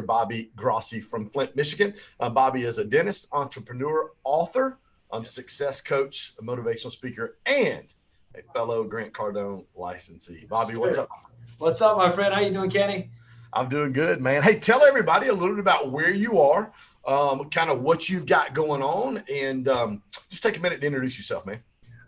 Bobby Grossi from Flint, Michigan. Bobby is a dentist, entrepreneur, author, success coach, a motivational speaker, and a fellow Grant Cardone licensee. Bobby, what's up? What's up, my friend? How you doing, Kenny? I'm doing good, man. Hey, tell everybody a little bit about where you are, kind of what you've got going on, and just take a minute to introduce yourself, man.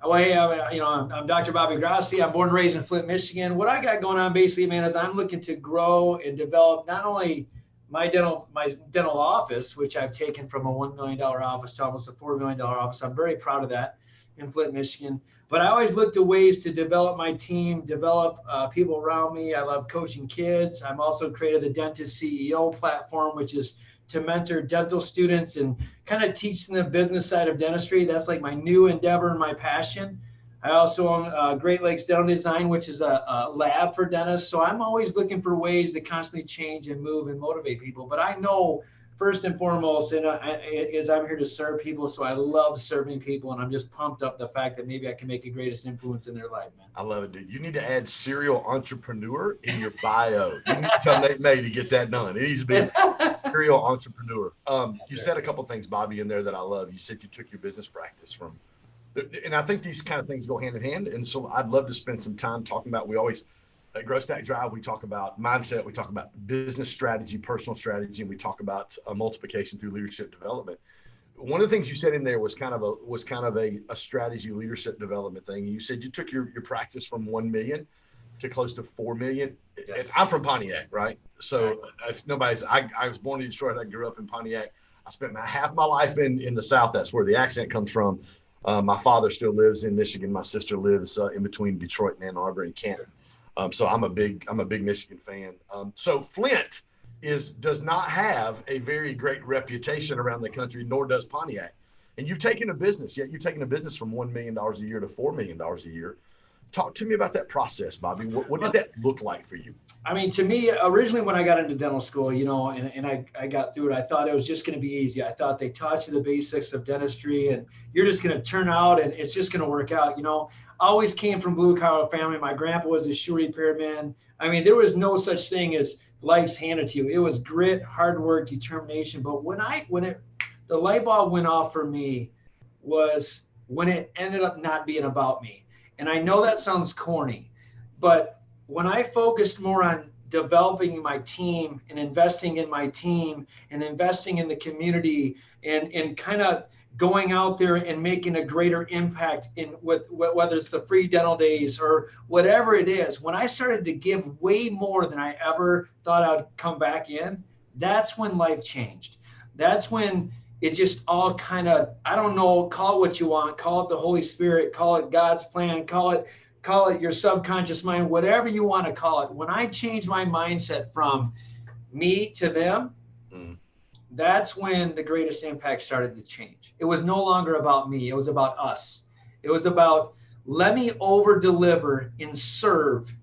Well, hey, I'm Dr. Bobby Grossi. I'm born and raised in Flint, Michigan. What I got going on, basically, man, is I'm looking to grow and develop not only my dental office, which I've taken from a $1 million office to almost a $4 million office. I'm very proud of that in Flint, Michigan. But I always look to ways to develop my team, develop people around me. I love coaching kids. I'm also created the Dentist CEO platform, which is to mentor dental students and kind of teach them the business side of dentistry. That's like my new endeavor and my passion. I also own Great Lakes Dental Design, which is a lab for dentists. So I'm always looking for ways to constantly change and move and motivate people. But I know first and foremost is I'm here to serve people. So I love serving people, and I'm just pumped up the fact that maybe I can make the greatest influence in their life, man. I love it, dude. You need to add serial entrepreneur in your bio. You need to tell Nate May to get that done. It needs to be serial entrepreneur. You said a couple things, Bobby, in there that I love. You said you took your business practice from, and I think these kind of things go hand in hand. And so I'd love to spend some time talking about, we always, at Grow Stack Drive, we talk about mindset, we talk about business strategy, personal strategy, and we talk about multiplication through leadership development. One of the things you said in there was kind of a strategy leadership development thing. You said you took your practice from 1 million to close to 4 million. Yes. And I'm from Pontiac, right? So if nobody's, I was born in Detroit. I grew up in Pontiac. I spent half my life in the South. That's where the accent comes from. My father still lives in Michigan. My sister lives in between Detroit and Ann Arbor and Canton. So I'm a big Michigan fan. So Flint does not have a very great reputation around the country, nor does Pontiac. And you've taken a business from $1 million a year to $4 million a year. Talk to me about that process, Bobby. What did that look like for you? I mean, to me, originally when I got into dental school, and I got through it, I thought it was just going to be easy. I thought they taught you the basics of dentistry and you're just going to turn out and it's just going to work out. Always came from blue collar family. My grandpa was a shoe repairman. I mean, there was no such thing as life's handed to you. It was grit, hard work, determination. But the light bulb went off for me was when it ended up not being about me. And I know that sounds corny, but when I focused more on developing my team and investing in my team and investing in the community and kind of going out there and making a greater impact with whether it's the free dental days or whatever it is, when I started to give way more than I ever thought I'd come back in, that's when life changed. That's when it just all kind of, I don't know, call it what you want, call it the Holy Spirit, call it God's plan, call it your subconscious mind, whatever you want to call it. When I changed my mindset from me to them, that's when the greatest impact started to change. It was no longer about me. It was about us. It was about, let me over deliver and serve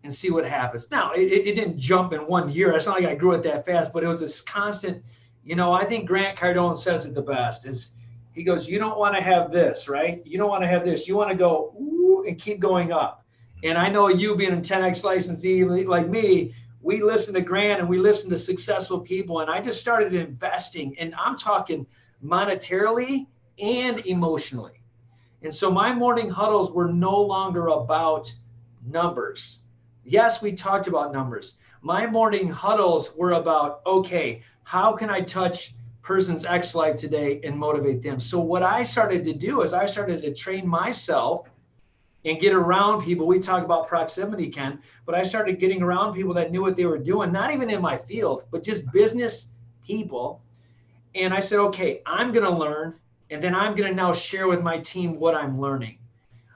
and see what happens. Now, it didn't jump in 1 year. It's not like I grew it that fast, but it was this constant, I think Grant Cardone says it the best is he goes, you don't want to have this, right? You don't want to have this. You want to go ooh, and keep going up. And I know you being a 10X licensee like me, we listen to Grant and we listen to successful people. And I just started investing, and I'm talking monetarily and emotionally. And so my morning huddles were no longer about numbers. Yes, we talked about numbers. My morning huddles were about, okay, how can I touch person's X life today and motivate them? So what I started to do is I started to train myself and get around people. We talk about proximity, Ken, but I started getting around people that knew what they were doing, not even in my field, but just business people. And I said, okay, I'm going to learn, and then I'm going to now share with my team what I'm learning.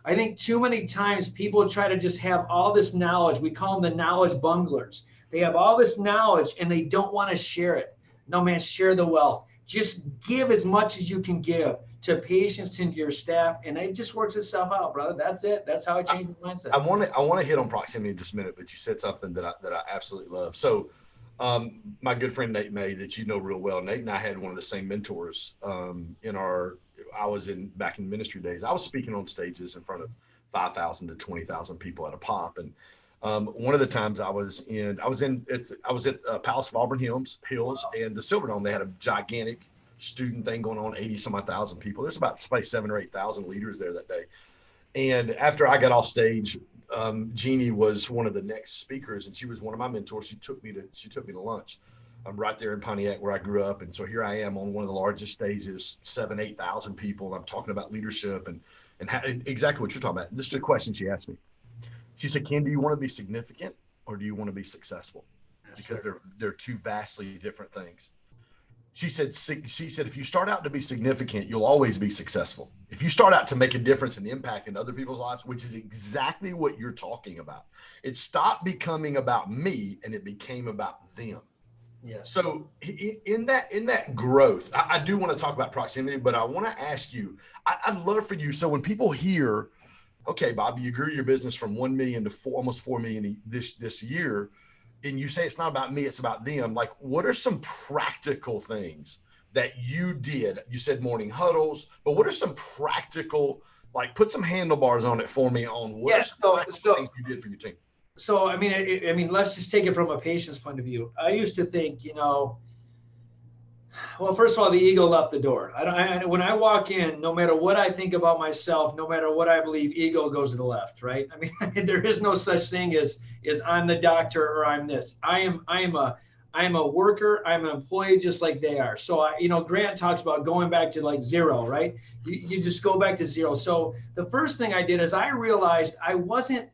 I think too many times people try to just have all this knowledge. We call them the knowledge bunglers. They have all this knowledge and they don't want to share it. No, man, share the wealth. Just give as much as you can give to patients, to your staff, and it just works itself out, brother. That's it. That's how I changed my mindset. I want to hit on proximity in just a minute, but you said something that I absolutely love. So, my good friend Nate May, that you know real well, Nate and I had one of the same mentors back in ministry days. I was speaking on stages in front of 5,000 to 20,000 people at a pop, and One of the times I was at Palace of Auburn Hills and the Silverdome. They had a gigantic student thing going on, 80 some odd thousand people. There's about 7,000 or 8,000 leaders there that day. And after I got off stage, Jeannie was one of the next speakers, and she was one of my mentors. She took me to lunch. I'm right there in Pontiac where I grew up. And so here I am on one of the largest stages, 8,000 people. I'm talking about leadership and how, exactly what you're talking about. This is the question she asked me. She said, Ken, do you want to be significant or do you want to be successful? Because they're two vastly different things. She said, if you start out to be significant, you'll always be successful. If you start out to make a difference and impact in other people's lives, which is exactly what you're talking about, it stopped becoming about me and it became about them. Yeah. So in that growth, I do want to talk about proximity, but I want to ask you, I'd love for you. So when people hear, okay, Bobby, you grew your business from 1 million to almost 4 million this year, and you say it's not about me, it's about them. Like, what are some practical things that you did? You said morning huddles, but what are some practical, like, put some handlebars on it for me on what are some practical things you did for your team? So, I mean, let's just take it from a patient's point of view. I used to think, well, first of all, the ego left the door. When I walk in, no matter what I think about myself, no matter what I believe, ego goes to the left, right? I mean, there is no such thing as I'm the doctor or I'm this. I am a worker. I'm an employee just like they are. So, Grant talks about going back to like zero, right? You just go back to zero. So the first thing I did is I realized I wasn't,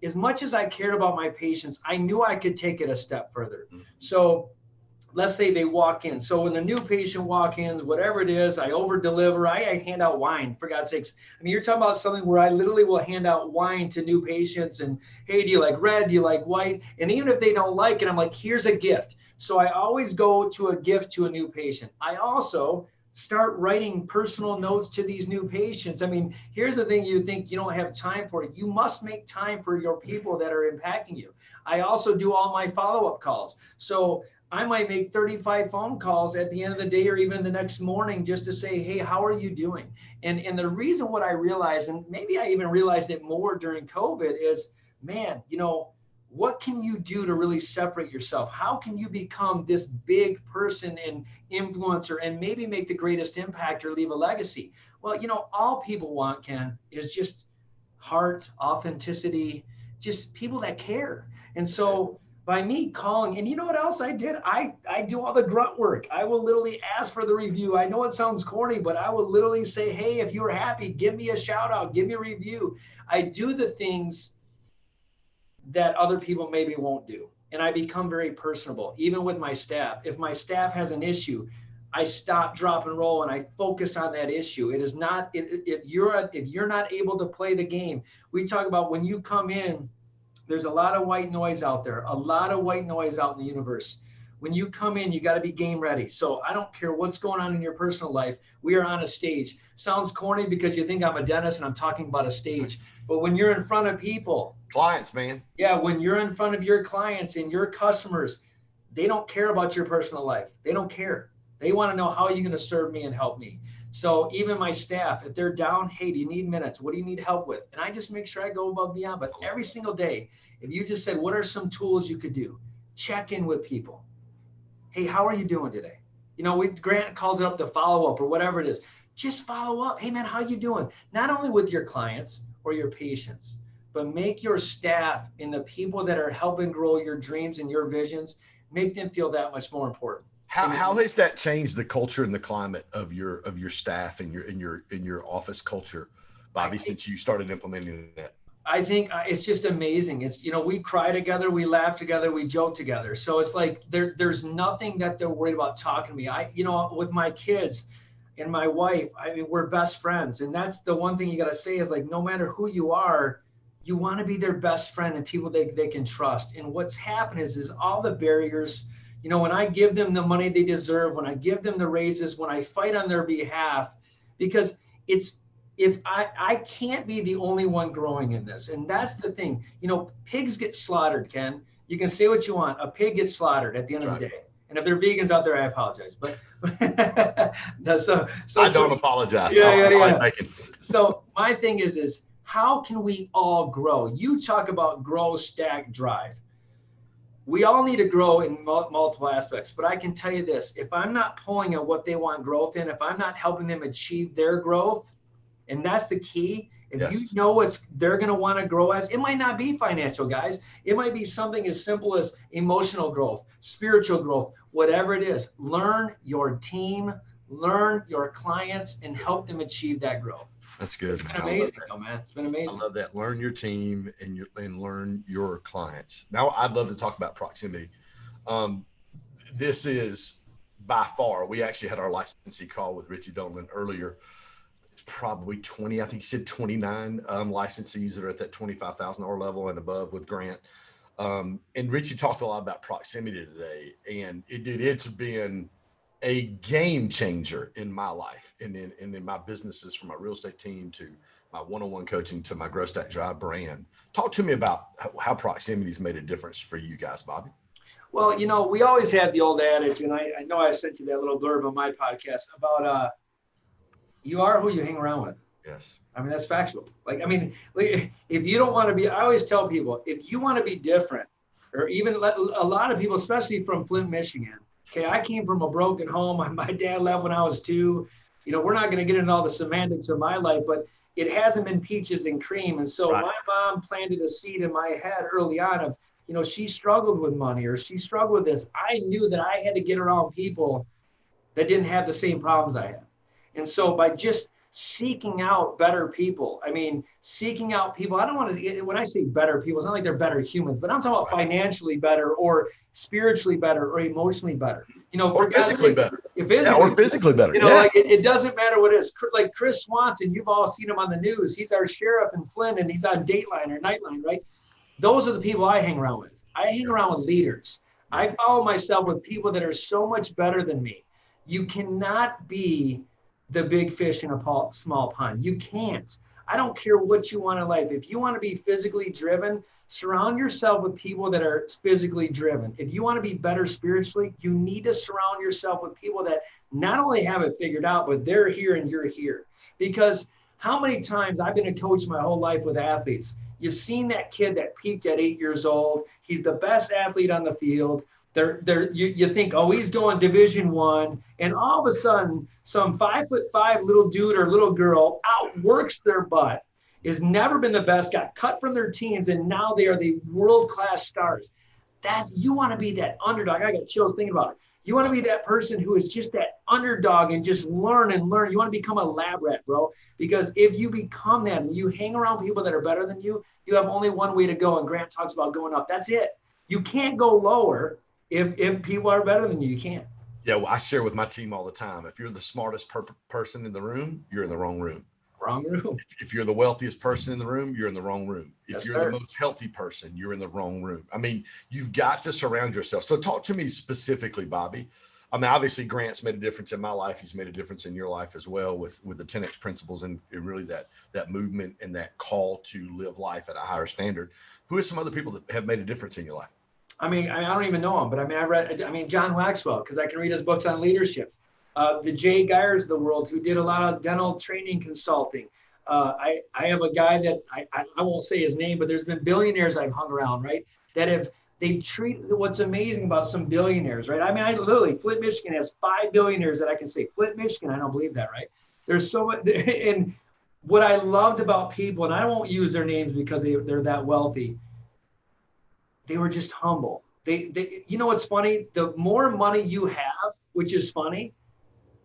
as much as I cared about my patients, I knew I could take it a step further. So let's say they walk in. So when a new patient walk-ins, whatever it is, I over-deliver. I hand out wine, for God's sakes. I mean, you're talking about something where I literally will hand out wine to new patients and, hey, do you like red? Do you like white? And even if they don't like it, I'm like, here's a gift. So I always go to a gift to a new patient. I also start writing personal notes to these new patients. I mean, here's the thing you think you don't have time for. You must make time for your people that are impacting you. I also do all my follow-up calls. So I might make 35 phone calls at the end of the day or even the next morning just to say, hey, how are you doing? And the reason what I realized, and maybe I even realized it more during COVID, is, man, what can you do to really separate yourself? How can you become this big person and influencer and maybe make the greatest impact or leave a legacy? Well, all people want, Ken, is just heart, authenticity, just people that care. And so by me calling, and you know what else I did? I do all the grunt work. I will literally ask for the review. I know it sounds corny, but I will literally say, hey, if you're happy, give me a shout out, give me a review. I do the things that other people maybe won't do. And I become very personable, even with my staff. If my staff has an issue, I stop, drop, and roll, and I focus on that issue. It is not, if you're not able to play the game, we talk about when you come in, there's a lot of white noise out there, a lot of white noise out in the universe. When you come in, you got to be game ready. So I don't care what's going on in your personal life. We are on a stage. Sounds corny because you think I'm a dentist and I'm talking about a stage. But when you're in front of people, clients, man. Yeah, when you're in front of your clients and your customers, they don't care about your personal life. They don't care. They want to know, how are you going to serve me and help me? So even my staff, if they're down, hey, do you need minutes? What do you need help with? And I just make sure I go above and beyond. But every single day, if you just said, what are some tools you could do? Check in with people. Hey, how are you doing today? Grant calls it up the follow-up or whatever it is. Just follow up. Hey, man, how you doing? Not only with your clients or your patients, but make your staff and the people that are helping grow your dreams and your visions, make them feel that much more important. How has that changed the culture and the climate of your staff and your office culture, Bobby, since you started implementing that? I think it's just amazing. It's, we cry together, we laugh together, we joke together. So it's like there's nothing that they're worried about talking to me. With my kids and my wife, we're best friends. And that's the one thing you got to say is, like, no matter who you are, you want to be their best friend and people they can trust. And what's happened is all the barriers, when I give them the money they deserve, when I give them the raises, when I fight on their behalf, because if I can't be the only one growing in this. And that's the thing, pigs get slaughtered, Ken. You can say what you want. A pig gets slaughtered at the end of the day. And if they're vegans out there, I apologize. But so I don't apologize. Yeah. So my thing is how can we all grow? You talk about grow, stack, drive. We all need to grow in multiple aspects, but I can tell you this, if I'm not pulling at what they want growth in, if I'm not helping them achieve their growth, and that's the key. If you know what they're going to want to grow as, it might not be financial, guys. It might be something as simple as emotional growth, spiritual growth, whatever it is. Learn your team, learn your clients, and help them achieve that growth. That's good. It's been amazing, though, man. It's been amazing. I love that. Learn your team and learn your clients. Now, I'd love to talk about proximity. This is by far, we actually had our licensee call with Richie Dolan earlier. It's probably 20, I think he said 29 licensees that are at that $25,000 level and above with Grant. And Richie talked a lot about proximity today, and it's been a game changer in my life and in my businesses, from my real estate team to my one-on-one coaching to my Grow Stack Drive brand. Talk to me about how proximity's made a difference for you guys, Bobby. Well, we always had the old adage, and I know I sent you that little blurb on my podcast about you are who you hang around with. Yes. I mean, that's factual. Like, if you don't want to be, I always tell people, if you want to be different, or even a lot of people, especially from Flint, Michigan. Okay, I came from a broken home. My dad left when I was 2. We're not going to get into all the semantics of my life, but it hasn't been peaches and cream. And so my mom planted a seed in my head early on of, she struggled with money or she struggled with this. I knew that I had to get around people that didn't have the same problems I had. And so by just seeking out better people, seeking out people, I don't want to, when I say better people, it's not like they're better humans, but I'm talking about financially better or spiritually better or emotionally better, or physically better. Or physically better. Like it doesn't matter what it is. Like Chris Swanson, you've all seen him on the news. He's our sheriff in Flint and he's on Dateline or Nightline, right? Those are the people I hang around with. I hang around with leaders. I follow myself with people that are so much better than me. You cannot be the big fish in a small pond. You can't. I don't care what you want in life. If you want to be physically driven, surround yourself with people that are physically driven. If you want to be better spiritually, you need to surround yourself with people that not only have it figured out, but they're here and you're here. Because how many times I've been a coach my whole life with athletes. You've seen that kid that peaked at 8 years old. He's the best athlete on the field. You think, oh, he's going Division I, and all of a sudden, some 5'5" little dude or little girl outworks their butt, has never been the best, got cut from their teams, and now they are the world-class stars. You want to be that underdog. I got chills thinking about it. You want to be that person who is just that underdog and just learn and learn. You want to become a lab rat, bro, because if you become that and you hang around people that are better than you, you have only one way to go, and Grant talks about going up. That's it. You can't go lower. If people are better than you, you can't. Yeah, well, I share with my team all the time. If you're the smartest person in the room, you're in the wrong room. Wrong room. If you're the wealthiest person in the room, you're in the wrong room. If you're the most healthy person, you're in the wrong room. You've got to surround yourself. So talk to me specifically, Bobby. Obviously, Grant's made a difference in my life. He's made a difference in your life as well with the 10X principles and really that movement and that call to live life at a higher standard. Who are some other people that have made a difference in your life? I don't even know him, but I read John Waxwell, because I can read his books on leadership. The Jay Geyers of the world, who did a lot of dental training consulting. I have a guy that I won't say his name, but there's been billionaires I've hung around, right? That they treat, what's amazing about some billionaires, right? I literally, Flint, Michigan has 5 billionaires that I can say, Flint, Michigan, I don't believe that, right? There's so much, and what I loved about people, and I won't use their names because they're that wealthy, they were just humble. They what's funny? The more money you have, which is funny,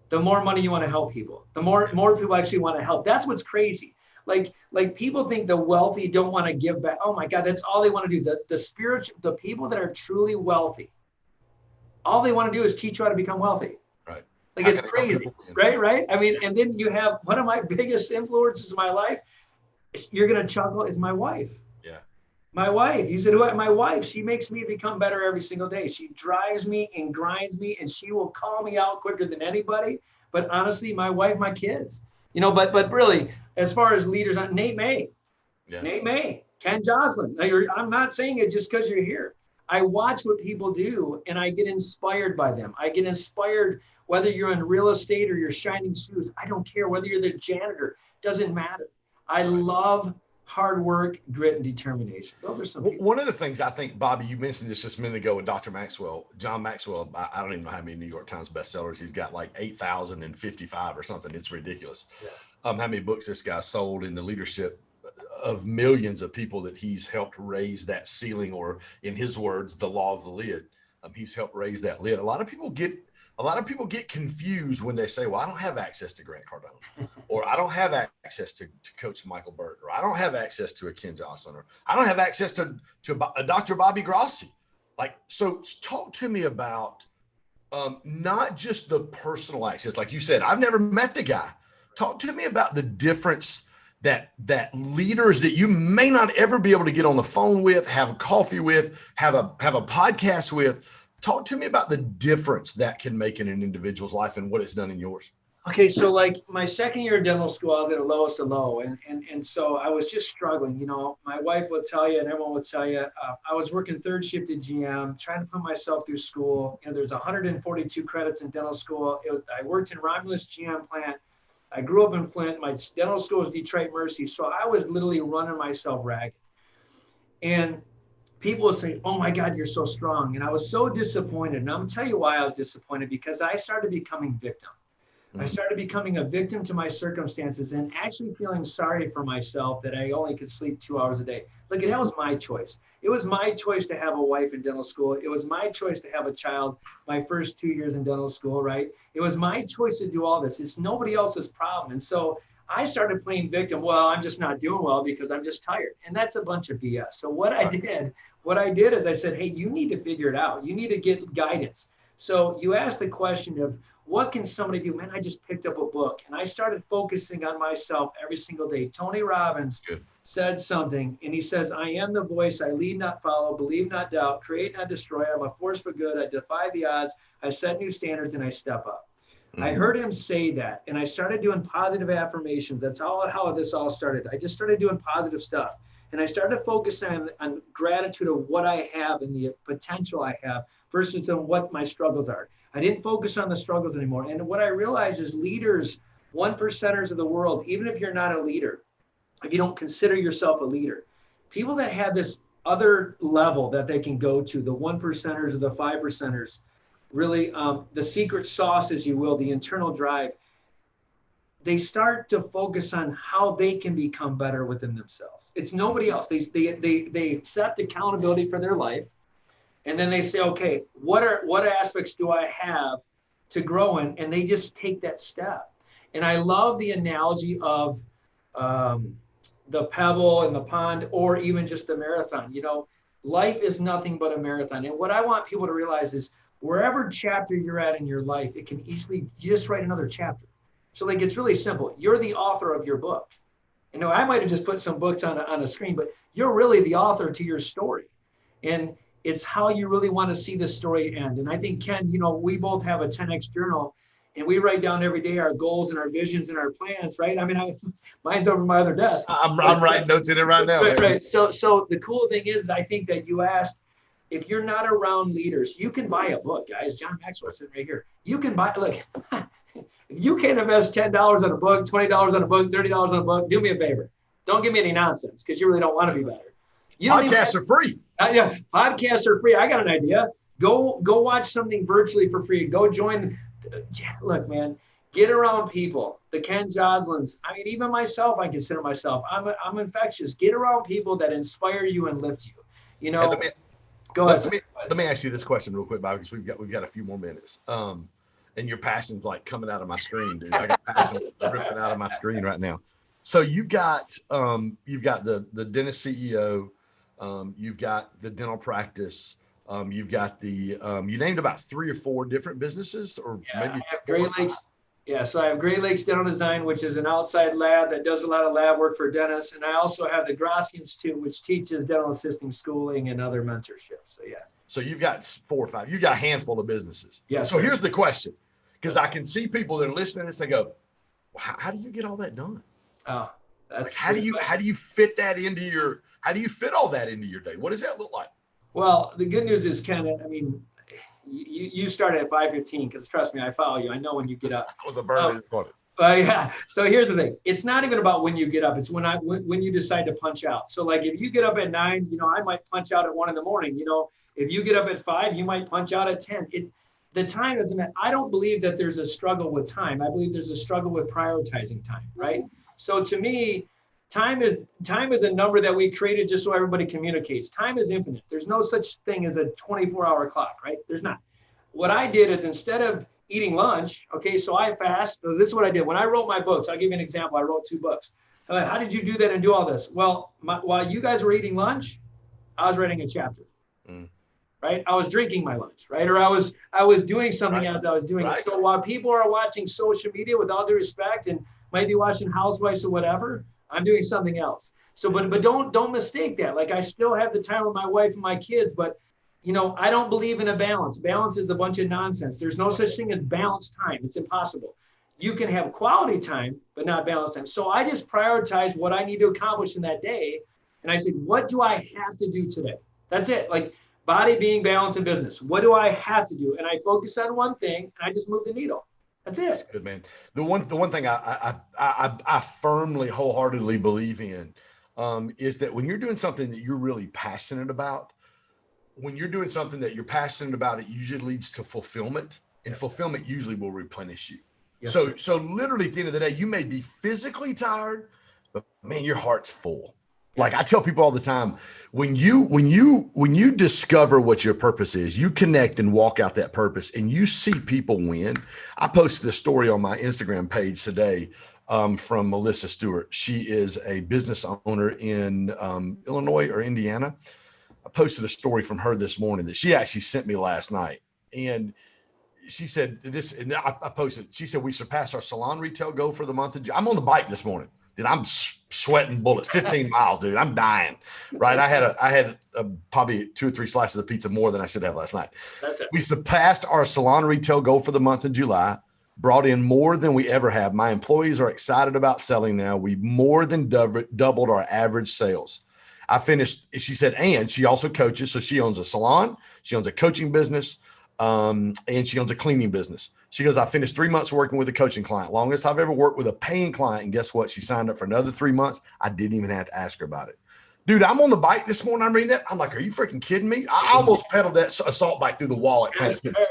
the more money you want to help people. The more people actually want to help. That's what's crazy. Like people think the wealthy don't want to give back. Oh my God, that's all they want to do. The people that are truly wealthy, all they want to do is teach you how to become wealthy. Right. Like it's crazy, right? And then you have one of my biggest influences in my life. You're gonna chuckle. Is my wife. My wife, you said, my wife, she makes me become better every single day. She drives me and grinds me, and she will call me out quicker than anybody. But honestly, my wife, my kids, but really, as far as leaders, Nate May, Ken Joslin. I'm not saying it just because you're here. I watch what people do, and I get inspired by them. I get inspired, whether you're in real estate or you're shining shoes. I don't care whether you're the janitor. Doesn't matter. I love hard work, grit, and determination. Those are some people. One of the things I think, Bobby, you mentioned this just a minute ago with Dr. Maxwell, John Maxwell. I don't even know how many New York Times bestsellers he's got, like 8,055 or something. It's ridiculous. Yeah. How many books this guy sold in the leadership of millions of people that he's helped raise that ceiling, or in his words, the law of the lid. He's helped raise that lid. A lot of people get confused when they say, well, I don't have access to Grant Cardone, or I don't have access to Coach Michael Burt, or I don't have access to a Ken Johnson, or I don't have access to a Dr. Bobby Grossi. Like, so talk to me about not just the personal access. Like you said, I've never met the guy. Talk to me about the difference that leaders that you may not ever be able to get on the phone with, have coffee with, have a podcast with. Talk to me about the difference that can make in an individual's life and what it's done in yours. Okay, so like my second year of dental school, I was at the lowest of low, and so I was just struggling. You know, my wife will tell you, and everyone will tell you, I was working third shift at GM, trying to put myself through school. You know, there's 142 credits in dental school. I worked in Romulus GM plant. I grew up in Flint. My dental school was Detroit Mercy, so I was literally running myself ragged. And people would say, oh my God, you're so strong. And I was so disappointed. And I'm going to tell you why I was disappointed, because I started becoming victim. I started becoming a victim to my circumstances and actually feeling sorry for myself that I only could sleep 2 hours a day. Look, that was my choice. It was my choice to have a wife in dental school. It was my choice to have a child my first 2 years in dental school, right? It was my choice to do all this. It's nobody else's problem. And so I started playing victim. Well, I'm just not doing well because I'm just tired. And that's a bunch of BS. So what I did is I said, hey, you need to figure it out. You need to get guidance. So you asked the question of, what can somebody do? Man, I just picked up a book and I started focusing on myself every single day. Tony Robbins said something, and he says, I am the voice. I lead, not follow, believe, not doubt, create, not destroy. I'm a force for good. I defy the odds. I set new standards and I step up. I heard him say that, and I started doing positive affirmations. That's how this all started. I just started doing positive stuff, and I started focusing on gratitude of what I have and the potential I have versus on what my struggles are. I didn't focus on the struggles anymore. And what I realized is leaders, 1%ers of the world, even if you're not a leader, if you don't consider yourself a leader, people that have this other level that they can go to, the 1%ers or the 5%ers, really the secret sauce, as you will, the internal drive, they start to focus on how they can become better within themselves. It's nobody else. They accept accountability for their life. And then they say, okay, what aspects do I have to grow in? And they just take that step. And I love the analogy of the pebble and the pond, or even just the marathon. You know, life is nothing but a marathon. And what I want people to realize is wherever chapter you're at in your life, it can easily, you just write another chapter. So like, it's really simple. You're the author of your book. You know, I might've just put some books on a screen, but you're really the author to your story. And it's how you really want to see the story end. And I think, Ken, you know, we both have a 10X journal, and we write down every day our goals and our visions and our plans, right? I mean, mine's over my other desk. I'm writing notes in it right now. Right. So the cool thing is, I think that you asked, if you're not around leaders, you can buy a book, guys. John Maxwell sitting right here. You can buy, look, if you can't invest $10 on a book, $20 on a book, $30 on a book, do me a favor. Don't give me any nonsense, because you really don't want to be better. Podcasts are free. Yeah, podcasts are free. I got an idea. Go watch something virtually for free. Go join. Look, man, get around people. The Ken Joslins. I mean, even myself, I consider myself. I'm infectious. Get around people that inspire you and lift you. You know. Go ahead. Let me ask you this question real quick, Bobby, because we've got a few more minutes. And your passion's like coming out of my screen, dude. I got passion ripping out of my screen right now. So you've got the dentist CEO. You've got the dental practice. You've got the, you named about 3 or 4 different businesses, or maybe. I have Great Lakes. Yeah, so I have Great Lakes Dental Design, which is an outside lab that does a lot of lab work for dentists. And I also have the Grossi Institute, which teaches dental assisting schooling and other mentorship. So, yeah. So you've got 4 or 5, you've got a handful of businesses. Yeah. So here's the question, because I can see people that are listening to this, they go, well, how do you get all that done? Oh, that's like, how do you fit that into your, how do you fit all that into your day? What does that look like? Well, the good news is, Ken, I mean, you started at 5:15, because trust me, I follow you. I know when you get up. I was a bird this morning. Yeah. So here's the thing. It's not even about when you get up. It's when you decide to punch out. So like if you get up at 9, I might punch out at 1 a.m. If you get up at 5, you might punch out at 10. The time doesn't matter. I don't believe that there's a struggle with time. I believe there's a struggle with prioritizing time, right? So to me, time is a number that we created just so everybody communicates. Time is infinite. There's no such thing as a 24-hour clock, right? There's not. What I did is instead of eating lunch, okay, so I fast. So this is what I did. When I wrote my books, I'll give you an example. I wrote 2 books. I'm like, how did you do that and do all this? Well, while you guys were eating lunch, I was writing a chapter. Right? I was drinking my lunch, right? Or I was doing something as I was doing it. So while people are watching social media, with all due respect, and might be watching Housewives or whatever, I'm doing something else. So, but don't mistake that. Like I still have the time with my wife and my kids, but I don't believe in a balance. Balance is a bunch of nonsense. There's no such thing as balanced time. It's impossible. You can have quality time, but not balanced time. So I just prioritize what I need to accomplish in that day. And I said, what do I have to do today? That's it. Like body, being, balance, and business. What do I have to do? And I focus on one thing and I just move the needle. That's it. That's good, man. The one thing I firmly, wholeheartedly believe in is that when you're doing something that you're really passionate about, when you're doing something that you're passionate about, it usually leads to fulfillment, and fulfillment usually will replenish you. Yes. So literally at the end of the day, you may be physically tired, but man, your heart's full. Like I tell people all the time, when you discover what your purpose is, you connect and walk out that purpose and you see people win. I posted a story on my Instagram page today from Melissa Stewart. She is a business owner in Illinois or Indiana. I posted a story from her this morning that she actually sent me last night. And she said this, and I posted, she said, we surpassed our salon retail goal for the month of June. I'm on the bike this morning. Dude, I'm sweating bullets, 15 miles, dude. I'm dying, right? I had probably 2 or 3 slices of pizza more than I should have last night. That's it. We surpassed our salon retail goal for the month of July, brought in more than we ever have. My employees are excited about selling now. We more than doubled our average sales. I finished, she said, and she also coaches. So she owns a salon, she owns a coaching business, and she owns a cleaning business. She goes, I finished 3 months working with a coaching client, longest I've ever worked with a paying client. And guess what? She signed up for another 3 months. I didn't even have to ask her about it. Dude, I'm on the bike this morning. I'm reading that. I'm like, are you freaking kidding me? I almost pedaled that assault bike through the wall at Planet Fitness.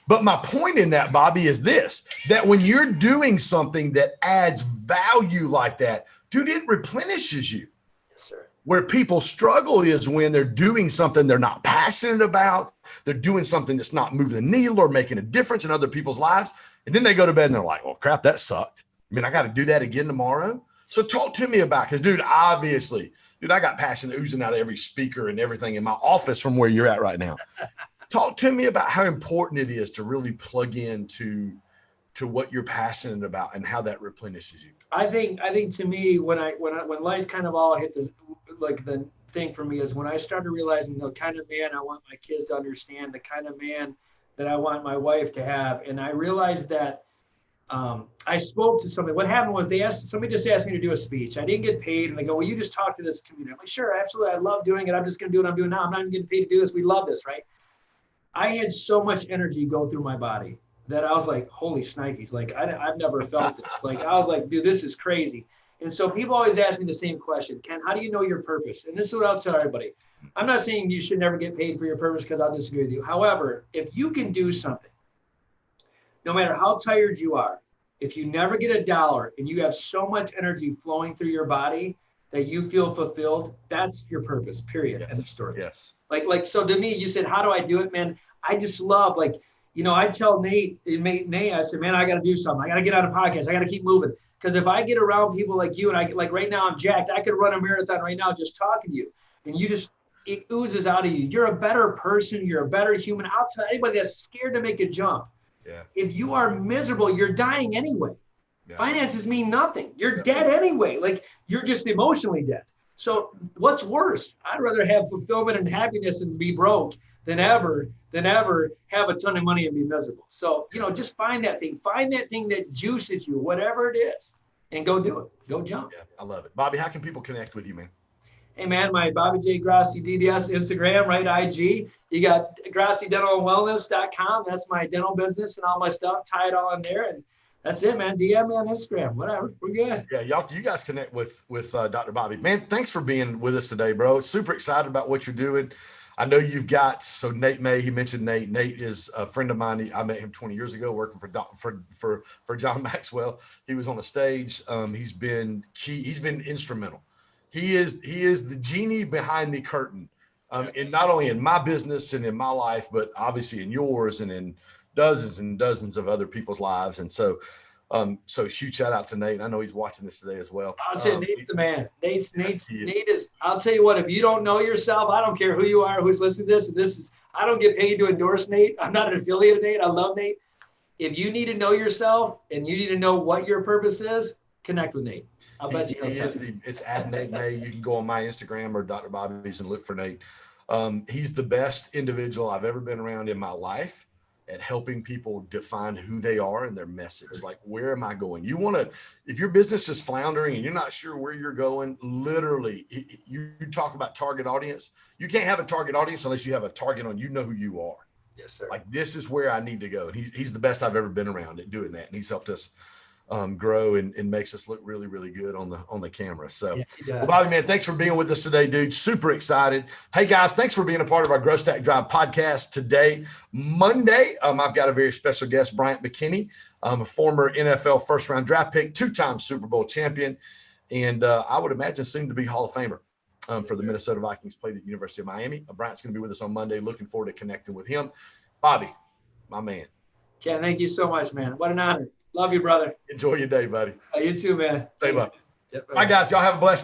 But my point in that, Bobby, is this, that when you're doing something that adds value like that, dude, it replenishes you. Yes, sir. Where people struggle is when they're doing something they're not passionate about. They're doing something that's not moving the needle or making a difference in other people's lives. And then they go to bed and they're like, well, crap, that sucked. I mean, I got to do that again tomorrow. So talk to me about, because dude, obviously, I got passion oozing out of every speaker and everything in my office from where you're at right now. Talk to me about how important it is to really plug into what you're passionate about and how that replenishes you. I think to me, when life kind of all hit the thing for me is when I started realizing the kind of man I want my kids to understand, the kind of man that I want my wife to have. And I realized that I spoke to somebody. What happened was somebody just asked me to do a speech. I didn't get paid. And they go, well, you just talk to this community. I'm like, sure, absolutely. I love doing it. I'm just going to do what I'm doing now. I'm not even getting paid to do this. We love this, right? I had so much energy go through my body that I was like, holy snikes. Like I've never felt this. Like I was like, dude, this is crazy. And so people always ask me the same question, Ken, how do you know your purpose? And this is what I'll tell everybody. I'm not saying you should never get paid for your purpose because I'll disagree with you. However, if you can do something, no matter how tired you are, if you never get $1 and you have so much energy flowing through your body that you feel fulfilled, that's your purpose, period. Yes. End of story. Yes. Like, so to me, you said, how do I do it, man? I just love, I tell Nate, I said, man, I got to do something. I got to get on a podcast. I got to keep moving. Because if I get around people like you, and I like right now I'm jacked, I could run a marathon right now just talking to you. And it oozes out of you. You're a better person. You're a better human. I'll tell anybody that's scared to make a jump. Yeah. If you are miserable, you're dying anyway. Yeah. Finances mean nothing. You're dead anyway. Like you're just emotionally dead. So what's worse? I'd rather have fulfillment and happiness and be broke than ever have a ton of money and be miserable. So, just find that thing that juices you, whatever it is, and go do it. Go jump. Yeah, I love it. Bobby, how can people connect with you, man? Hey, man, my Bobby J. Grossi DDS Instagram, right? IG. You got GrossiDentalWellness.com. That's my dental business and all my stuff. Tie it all in there. And That's it, man. DM me on Instagram, whatever. We're good. Yeah, you guys connect with Dr. Bobby. Man, thanks for being with us today, bro. Super excited about what you're doing. I know you've got, so Nate May, he mentioned Nate. Nate is a friend of mine. I met him 20 years ago working for John Maxwell. He was on a stage. He's been key. He's been instrumental. He is the genie behind the curtain. And not only in my business and in my life, but obviously in yours and in dozens and dozens of other people's lives. And so huge shout out to Nate. I know he's watching this today as well. I'll say Nate's the man. Nate is, I'll tell you what, if you don't know yourself, I don't care who you are, who's listening to this, I don't get paid to endorse Nate. I'm not an affiliate of Nate. I love Nate. If you need to know yourself and you need to know what your purpose is, connect with Nate. I'll bet you. It's at Nate May. You can go on my Instagram or Dr. Bobby's and look for Nate. He's the best individual I've ever been around in my life at helping people define who they are and their message. Like, where am I going? You want to, if your business is floundering and you're not sure where you're going, literally, you talk about target audience. You can't have a target audience unless you have a target on, you know who you are. Yes, sir. Like, this is where I need to go. And he's the best I've ever been around at doing that. And he's helped us grow and makes us look really, really good on the camera. So, well, Bobby, man, thanks for being with us today, dude. Super excited. Hey guys, thanks for being a part of our Grow Stack Drive podcast today. Monday, I've got a very special guest, Bryant McKinney, a former NFL first round draft pick, 2-time Super Bowl champion, and I would imagine soon to be Hall of Famer for the Minnesota Vikings, played at the University of Miami. Bryant's going to be with us on Monday. Looking forward to connecting with him. Bobby, my man. Ken, thank you so much, man. What an honor. Love you, brother. Enjoy your day, buddy. You too, man. Same up. Yep, all right, guys. Y'all have a blessed day.